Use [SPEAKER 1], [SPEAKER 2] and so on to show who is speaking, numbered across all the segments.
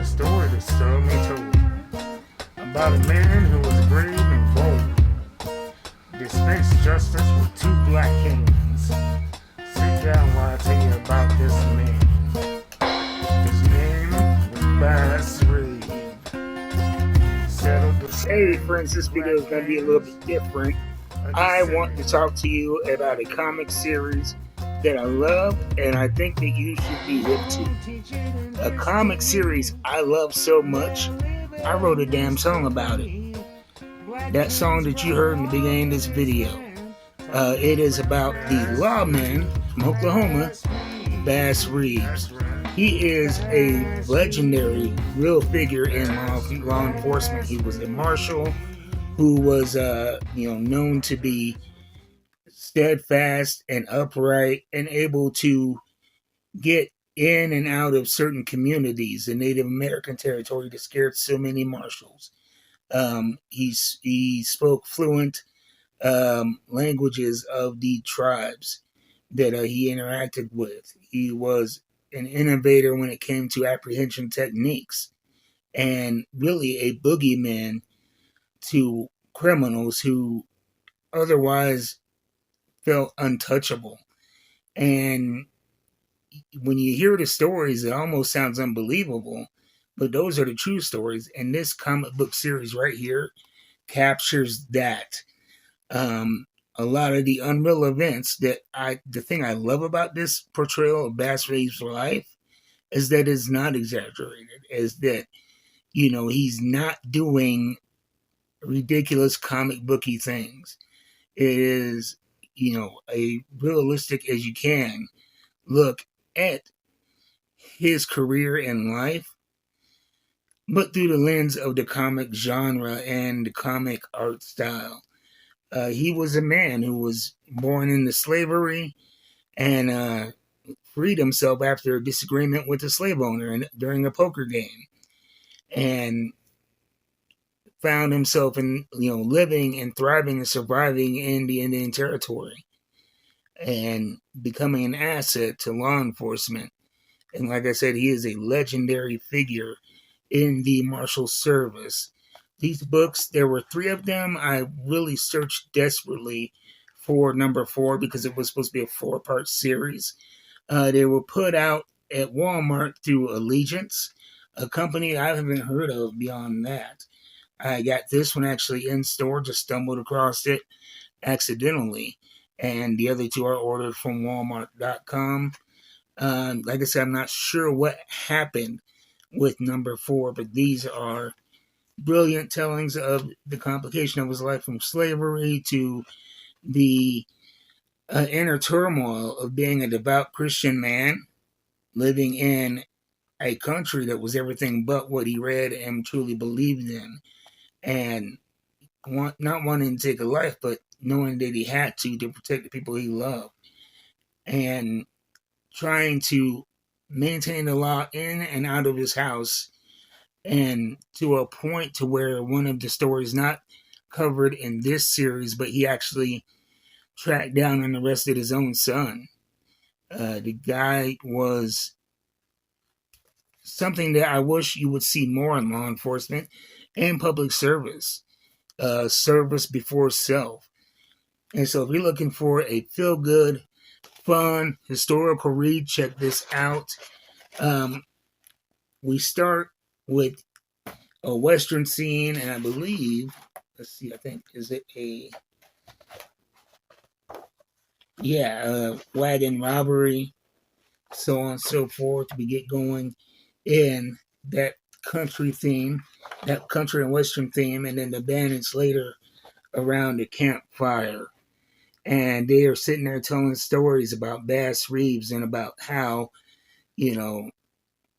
[SPEAKER 1] a story that's seldom told about a man who was brave and bold, dispensed justice with two black hands. Sit down while I tell you about this man. His name was Bass Reeves. Settled the
[SPEAKER 2] Hey,
[SPEAKER 1] sand
[SPEAKER 2] friends,
[SPEAKER 1] with
[SPEAKER 2] this
[SPEAKER 1] two
[SPEAKER 2] video
[SPEAKER 1] black
[SPEAKER 2] is going to be a little
[SPEAKER 1] hands.
[SPEAKER 2] bit different.
[SPEAKER 1] A
[SPEAKER 2] I want to
[SPEAKER 1] descendant
[SPEAKER 2] talk to you about a comic series that I love and I think that you should be hip to. A comic series I love so much, I wrote a damn song about it. That song that you heard in the beginning of this video. It is about the lawman from Oklahoma, Bass Reeves. He is a legendary, real figure in law enforcement. He was a marshal who was, known to be steadfast and upright and able to get in and out of certain communities in Native American territory that scared so many marshals. He spoke fluent languages of the tribes that he interacted with. He was an innovator when it came to apprehension techniques and really a boogeyman to criminals who otherwise felt untouchable. And when you hear the stories, it almost sounds unbelievable, but those are the true stories. And this comic book series right here captures that. A lot of the unreal events the thing I love about this portrayal of Bass Reeves' life is that it's not exaggerated, is that, he's not doing ridiculous comic booky things. It is, a realistic as you can look at his career and life, but through the lens of the comic genre and the comic art style. He was a man who was born into slavery and freed himself after a disagreement with a slave owner during a poker game, and found himself in living and thriving and surviving in the Indian Territory and becoming an asset to law enforcement. And like I said, he is a legendary figure in the Marshal Service. These books, there were three of them. I really searched desperately for number 4 because it was supposed to be a 4-part series. They were put out at Walmart through Allegiance, a company I haven't heard of beyond that. I got this one actually in store, just stumbled across it accidentally. And the other two are ordered from Walmart.com. Like I said, I'm not sure what happened with number 4, but these are brilliant tellings of the complication of his life from slavery to the inner turmoil of being a devout Christian man living in a country that was everything but what he read and truly believed in, and not wanting to take a life, but knowing that he had to protect the people he loved, and trying to maintain the law in and out of his house, and to a point to where one of the stories not covered in this series, but he actually tracked down and arrested his own son. The guy was something that I wish you would see more in law enforcement and public service. Service before self. And so if you're looking for a feel-good, fun, historical read, check this out. We start with a Western scene, and I believe, let's see, I think, is it wagon robbery, so on and so forth. We get going in that country theme, that country and Western theme, and then the bandits later around the campfire. And they are sitting there telling stories about Bass Reeves and about how,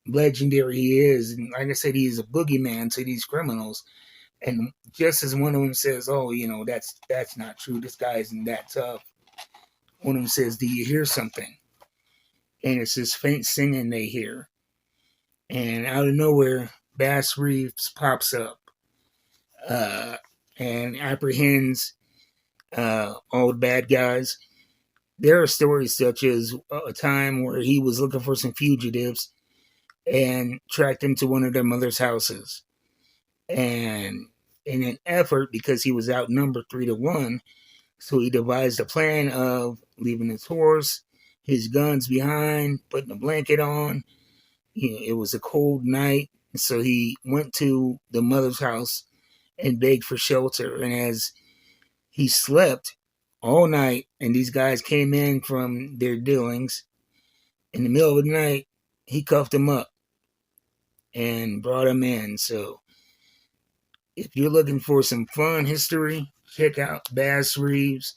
[SPEAKER 2] legendary he is. And like I said, he's a boogeyman to these criminals. And just as one of them says, "Oh, that's not true. This guy isn't that tough." One of them says, "Do you hear something?" And it's this faint singing they hear. And out of nowhere, Bass Reeves pops up and apprehends all the bad guys. There are stories such as a time where he was looking for some fugitives, and tracked him to one of their mother's houses. And in an effort, because he was outnumbered 3-1, so he devised a plan of leaving his horse, his guns behind, putting a blanket on. It was a cold night, so he went to the mother's house and begged for shelter. And as he slept all night, and these guys came in from their dealings in the middle of the night, he cuffed him up and brought him in. So if you're looking for some fun history, check out Bass Reeves.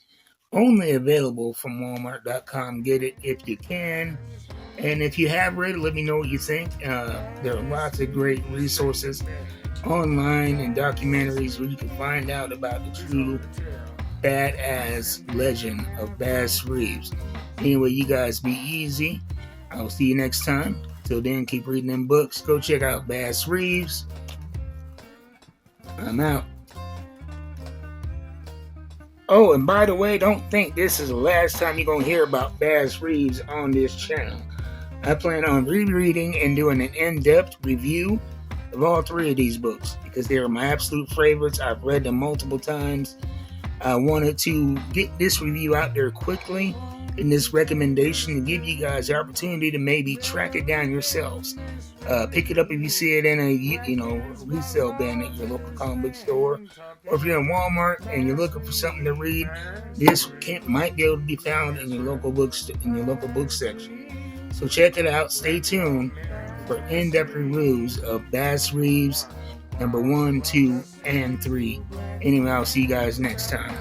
[SPEAKER 2] Only available from Walmart.com. Get it if you can. And if you have read it, let me know what you think. There are lots of great resources online and documentaries where you can find out about the true badass legend of Bass Reeves. Anyway, you guys be easy. I'll see you next time. Till then, keep reading them books. Go check out Bass Reeves. I'm out. Oh, and by the way, don't think this is the last time you're going to hear about Bass Reeves on this channel. I plan on rereading and doing an in-depth review of all 3 of these books because they are my absolute favorites. I've read them multiple times. I wanted to get this review out there quickly in this recommendation to give you guys the opportunity to maybe track it down yourselves. Pick it up if you see it in a resale bin at your local comic book store, or if you're in Walmart and you're looking for something to read, this might be able to be found in your local book section. So check it out. Stay tuned for in-depth reviews of Bass Reeves number 1, 2, and 3. Anyway, I'll see you guys next time.